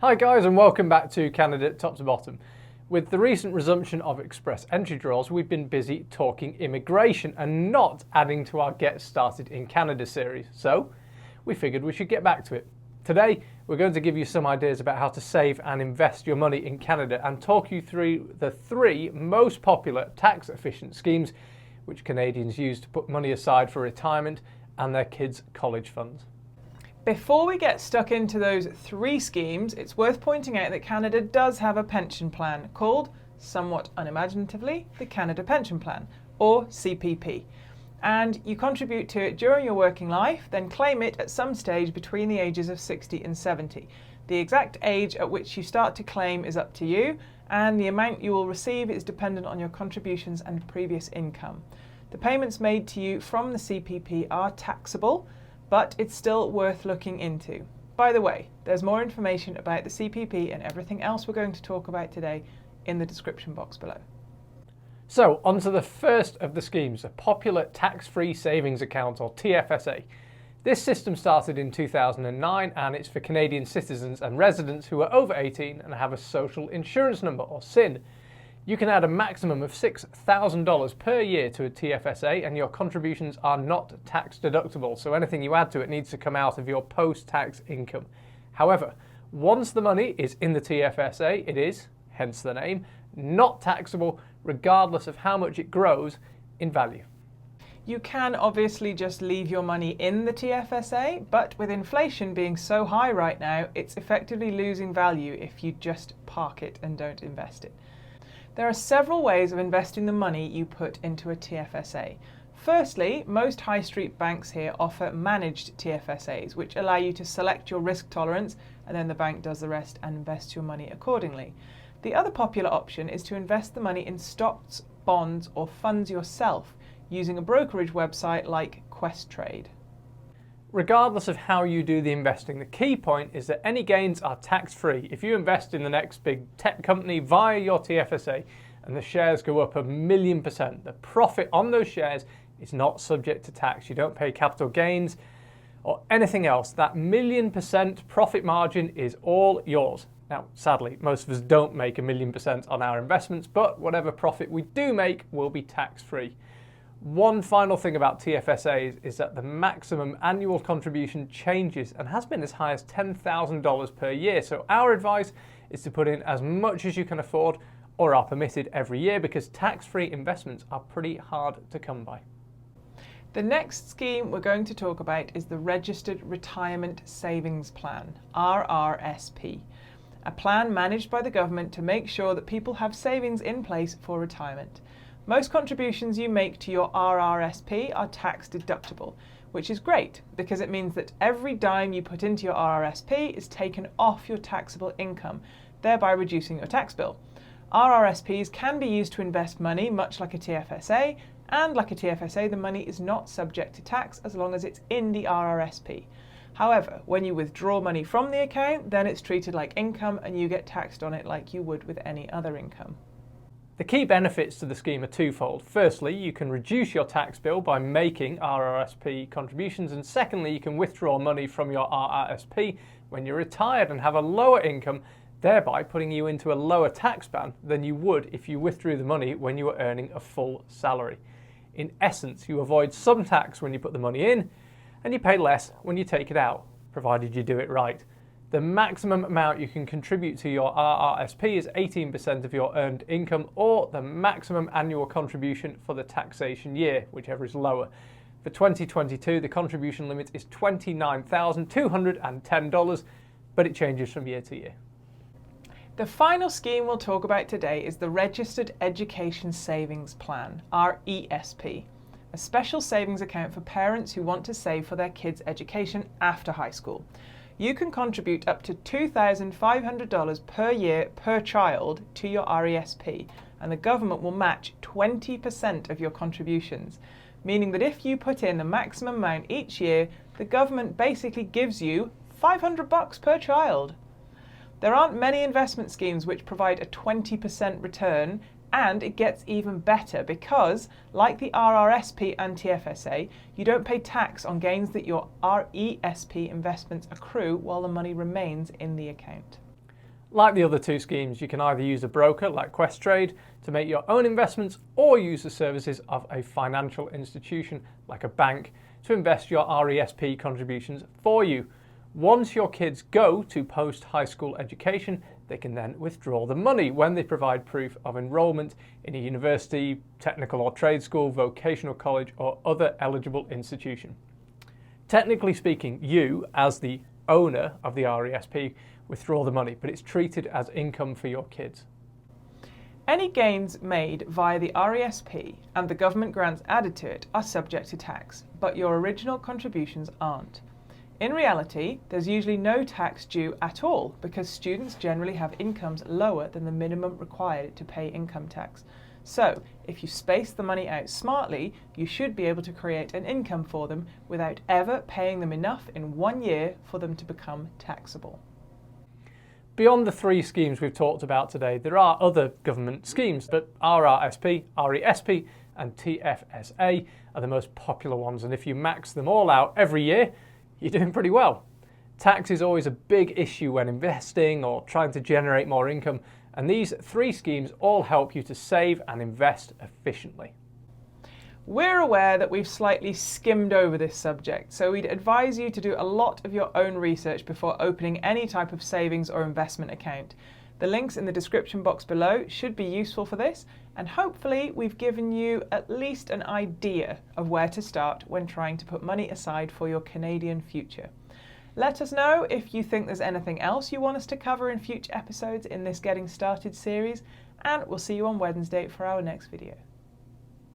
Hi guys, and welcome back to Candidate Top to Bottom. With the recent resumption of express entry draws, we've been busy talking immigration and not adding to our Get Started in Canada series, so we figured we should get back to it. Today, we're going to give you some ideas about how to save and invest your money in Canada and talk you through the 3 most popular tax-efficient schemes which Canadians use to put money aside for retirement and their kids' college funds. Before we get stuck into those 3 schemes, it's worth pointing out that Canada does have a pension plan called, somewhat unimaginatively, the Canada Pension Plan, or CPP. And you contribute to it during your working life, then claim it at some stage between the ages of 60 and 70. The exact age at which you start to claim is up to you, and the amount you will receive is dependent on your contributions and previous income. The payments made to you from the CPP are taxable, but it's still worth looking into. By the way, there's more information about the CPP and everything else we're going to talk about today in the description box below. So, on to the first of the schemes, a popular tax-free savings account, or TFSA. This system started in 2009 and it's for Canadian citizens and residents who are over 18 and have a social insurance number, or SIN. You can add a maximum of $6,000 per year to a TFSA and your contributions are not tax deductible, so anything you add to it needs to come out of your post-tax income. However, once the money is in the TFSA, it is, hence the name, not taxable regardless of how much it grows in value. You can obviously just leave your money in the TFSA, but with inflation being so high right now, it's effectively losing value if you just park it and don't invest it. There are several ways of investing the money you put into a TFSA. Firstly, most high street banks here offer managed TFSAs, which allow you to select your risk tolerance and then the bank does the rest and invests your money accordingly. The other popular option is to invest the money in stocks, bonds, or funds yourself using a brokerage website like Questrade. Regardless of how you do the investing, the key point is that any gains are tax-free. If you invest in the next big tech company via your TFSA and the shares go up 1,000,000%, the profit on those shares is not subject to tax. You don't pay capital gains or anything else. That 1,000,000% profit margin is all yours. Now, sadly, most of us don't make 1,000,000% on our investments, but whatever profit we do make will be tax-free. One final thing about TFSAs is that the maximum annual contribution changes and has been as high as $10,000 per year. So our advice is to put in as much as you can afford or are permitted every year, because tax-free investments are pretty hard to come by. The next scheme we're going to talk about is the Registered Retirement Savings Plan, RRSP, a plan managed by the government to make sure that people have savings in place for retirement. Most contributions you make to your RRSP are tax deductible, which is great because it means that every dime you put into your RRSP is taken off your taxable income, thereby reducing your tax bill. RRSPs can be used to invest money much like a TFSA, and like a TFSA, the money is not subject to tax as long as it's in the RRSP. However, when you withdraw money from the account, then it's treated like income and you get taxed on it like you would with any other income. The key benefits to the scheme are twofold. Firstly, you can reduce your tax bill by making RRSP contributions, and secondly, you can withdraw money from your RRSP when you're retired and have a lower income, thereby putting you into a lower tax band than you would if you withdrew the money when you were earning a full salary. In essence, you avoid some tax when you put the money in, and you pay less when you take it out, provided you do it right. The maximum amount you can contribute to your RRSP is 18% of your earned income, or the maximum annual contribution for the taxation year, whichever is lower. For 2022, the contribution limit is $29,210, but it changes from year to year. The final scheme we'll talk about today is the Registered Education Savings Plan, RESP, a special savings account for parents who want to save for their kids' education after high school. You can contribute up to $2,500 per year per child to your RESP, and the government will match 20% of your contributions, meaning that if you put in the maximum amount each year, the government basically gives you $500 per child. There aren't many investment schemes which provide a 20% return, and it gets even better because, like the RRSP and TFSA, you don't pay tax on gains that your RESP investments accrue while the money remains in the account. Like the other two schemes, you can either use a broker like Questrade to make your own investments or use the services of a financial institution like a bank to invest your RESP contributions for you. Once your kids go to post-high school education, they can then withdraw the money when they provide proof of enrolment in a university, technical or trade school, vocational college or other eligible institution. Technically speaking, you, as the owner of the RESP, withdraw the money, but it's treated as income for your kids. Any gains made via the RESP and the government grants added to it are subject to tax, but your original contributions aren't. In reality, there's usually no tax due at all because students generally have incomes lower than the minimum required to pay income tax. So, if you space the money out smartly, you should be able to create an income for them without ever paying them enough in 1 year for them to become taxable. Beyond the three schemes we've talked about today, there are other government schemes, but RRSP, RESP and TFSA are the most popular ones, and if you max them all out every year, you're doing pretty well. Tax is always a big issue when investing or trying to generate more income, and these three schemes all help you to save and invest efficiently. We're aware that we've slightly skimmed over this subject, so we'd advise you to do a lot of your own research before opening any type of savings or investment account. The links in the description box below should be useful for this, and hopefully we've given you at least an idea of where to start when trying to put money aside for your Canadian future. Let us know if you think there's anything else you want us to cover in future episodes in this Getting Started series, and we'll see you on Wednesday for our next video.